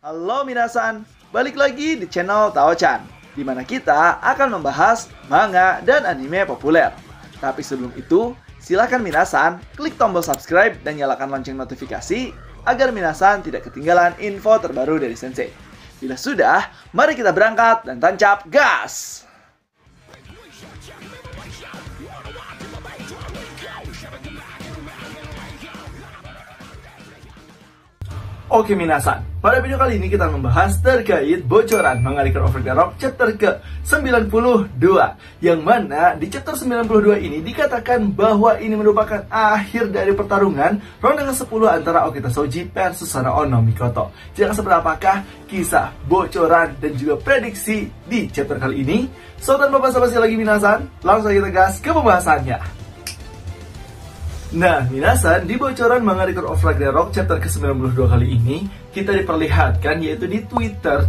Halo minasan, balik lagi di channel Tao-chan, di mana kita akan membahas manga dan anime populer. Tapi sebelum itu, silahkan minasan klik tombol subscribe dan nyalakan lonceng notifikasi agar minasan tidak ketinggalan info terbaru dari Sensei. Bila sudah, mari kita berangkat dan tancap gas! Oke minasan, pada video kali ini kita membahas terkait bocoran manga Record of Ragnarok chapter ke-92, yang mana di chapter 92 ini dikatakan bahwa ini merupakan akhir dari pertarungan ronde ke-10 antara Okita Shoji versus Sanao no Mikoto. Jangan seberapakah kisah, bocoran, dan juga prediksi di chapter kali ini? So, tanpa basa-basi lagi minasan, langsung kita gas ke pembahasannya. Nah, minasan, di bocoran manga Record of Ragnarok chapter ke-92 kali ini, kita diperlihatkan yaitu di Twitter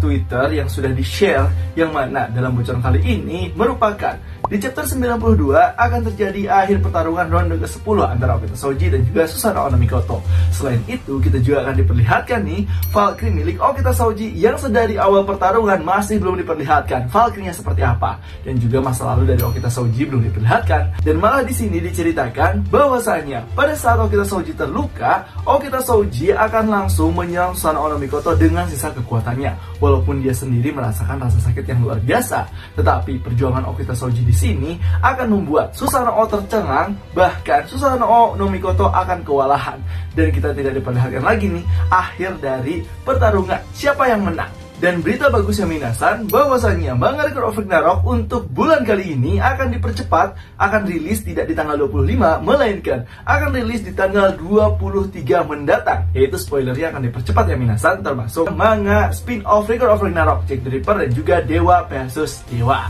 yang sudah di-share, yang mana dalam bocoran kali ini merupakan di chapter 92 akan terjadi akhir pertarungan ronde ke-10 antara Okita Shoji dan juga Susanoo no Mikoto. Selain itu, kita juga akan diperlihatkan nih Valkyrie milik Okita Shoji yang sedari awal pertarungan masih belum diperlihatkan Valkyrie-nya seperti apa, dan juga masa lalu dari Okita Shoji belum diperlihatkan. Dan malah di sini diceritakan bahwasanya pada saat Okita Shoji terluka, Okita Shoji akan langsung menyerang Susanoo no Mikoto dengan sisa kekuatannya. Walaupun dia sendiri merasakan rasa sakit yang luar biasa, tetapi perjuangan Okita Shoji di sini akan membuat Susanoo tercengang, bahkan Susanoo no Mikoto akan kewalahan. Dan kita tidak diperlihatkan lagi nih akhir dari pertarungan siapa yang menang. Dan berita bagusnya minasan, bahwasannya manga Record of Ragnarok untuk bulan kali ini akan dipercepat, akan rilis tidak di tanggal 25, melainkan akan rilis di tanggal 23 mendatang. Yaitu spoilernya akan dipercepat ya minasan, termasuk manga spin-off Record of Ragnarok, Jack the Ripper dan juga Dewa versus Dewa.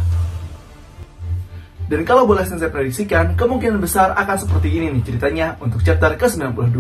Dan kalau boleh saya prediksikan, kemungkinan besar akan seperti ini nih ceritanya untuk chapter ke-92.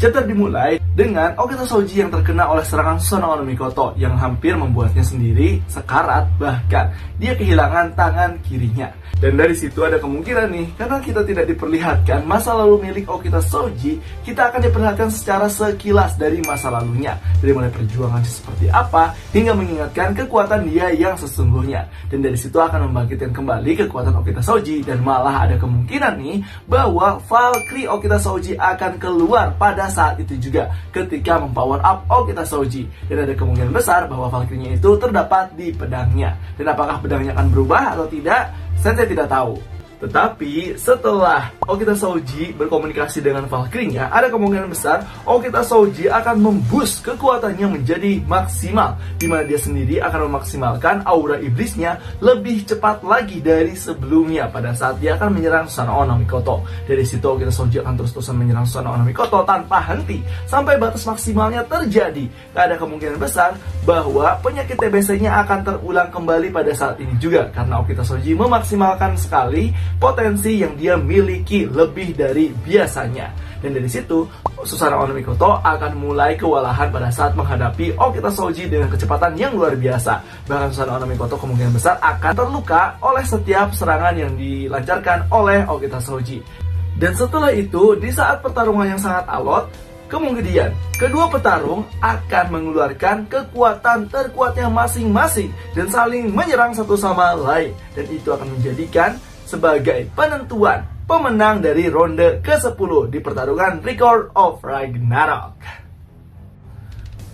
Chapter dimulai dengan Okita Shoji yang terkena oleh serangan Susanoo no Mikoto yang hampir membuatnya sendiri sekarat, bahkan dia kehilangan tangan kirinya. Dan dari situ ada kemungkinan nih, karena kita tidak diperlihatkan masa lalu milik Okita Shoji, kita akan diperlihatkan secara sekilas dari masa lalunya, dari mulai perjuangan seperti apa hingga mengingatkan kekuatan dia yang sesungguhnya. Dan dari situ akan membangkitkan kembali kekuatan Okita Shoji, dan malah ada kemungkinan nih bahwa Valkyrie Okita Shoji akan keluar pada saat itu juga ketika mempower up Okita Shoji. Dan ada kemungkinan besar bahwa Valkyrie-nya itu terdapat di pedangnya. Dan apakah pedangnya akan berubah atau tidak, saya tidak tahu. Tetapi setelah Okita Shoji berkomunikasi dengan Valkyrie-nya, ada kemungkinan besar Okita Shoji akan memboost kekuatannya menjadi maksimal, di mana dia sendiri akan memaksimalkan aura iblisnya lebih cepat lagi dari sebelumnya pada saat dia akan menyerang Susanoo no Mikoto. Dari situ Okita Shoji akan terus-terusan menyerang Susanoo no Mikoto tanpa henti sampai batas maksimalnya terjadi. Ada kemungkinan besar bahwa penyakit TBC-nya akan terulang kembali pada saat ini juga, karena Okita Shoji memaksimalkan sekali potensi yang dia miliki lebih dari biasanya. Dan dari situ Susanoo no Mikoto akan mulai kewalahan pada saat menghadapi Okita Shoji dengan kecepatan yang luar biasa. Bahkan Susanoo no Mikoto kemungkinan besar akan terluka oleh setiap serangan yang dilancarkan oleh Okita Shoji. Dan setelah itu, di saat pertarungan yang sangat alot, kemudian kedua petarung akan mengeluarkan kekuatan terkuatnya masing-masing dan saling menyerang satu sama lain. Dan itu akan menjadikan sebagai penentuan pemenang dari ronde ke-10 di pertarungan Record of Ragnarok.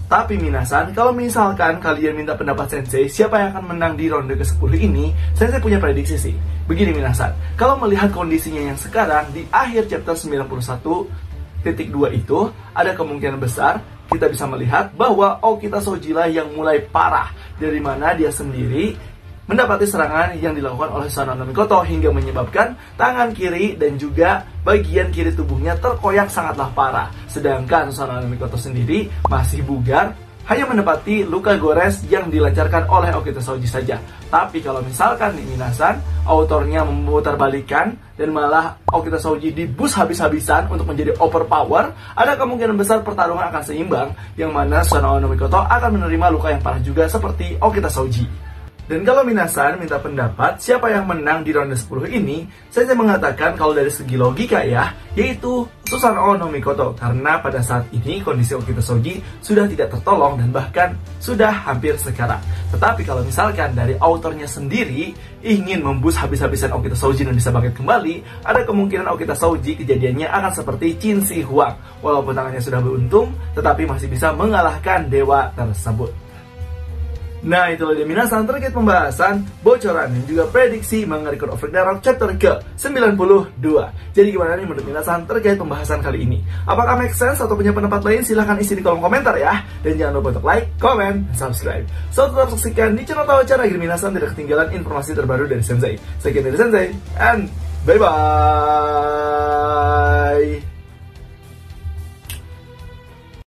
Tapi minasan, kalau misalkan kalian minta pendapat Sensei siapa yang akan menang di ronde ke-10 ini, Sensei punya prediksi sih. Begini minasan, kalau melihat kondisinya yang sekarang di akhir chapter 91.2 itu, ada kemungkinan besar kita bisa melihat bahwa Okita Shoji lah yang mulai parah, dari mana dia sendiri mendapati serangan yang dilakukan oleh Susanoo no Mikoto hingga menyebabkan tangan kiri dan juga bagian kiri tubuhnya terkoyak sangatlah parah. Sedangkan Susanoo no Mikoto sendiri masih bugar, hanya mendapati luka gores yang dilancarkan oleh Okita Shoji saja. Tapi kalau misalkan nih minasan, autornya memutarbalikan dan malah Okita Shoji diboost habis-habisan untuk menjadi overpower, ada kemungkinan besar pertarungan akan seimbang, yang mana Susanoo no Mikoto akan menerima luka yang parah juga seperti Okita Shoji. Dan kalau minasan minta pendapat siapa yang menang di ronde 10 ini, saya mengatakan kalau dari segi logika ya, yaitu Susanoo no Mikoto, karena pada saat ini kondisi Obito Soji sudah tidak tertolong dan bahkan sudah hampir sekarat. Tetapi kalau misalkan dari autornya sendiri ingin membus habis-habisan Obito Soji dan bisa bangkit kembali, ada kemungkinan Obito Soji kejadiannya akan seperti Qin Shi Huang. Walaupun tangannya sudah beruntung, tetapi masih bisa mengalahkan dewa tersebut. Nah, itulah dia minasan terkait pembahasan, bocoran, dan juga prediksi manga Record of Ragnarok chapter ke-92. Jadi gimana nih menurut minasan terkait pembahasan kali ini? Apakah make sense atau punya pendapat lain? Silahkan isi di kolom komentar ya. Dan jangan lupa untuk like, comment, dan subscribe. So, tetap saksikan di channel Tawacara agar minasan tidak ketinggalan informasi terbaru dari Sensei. Sekian dari Sensei, and bye-bye!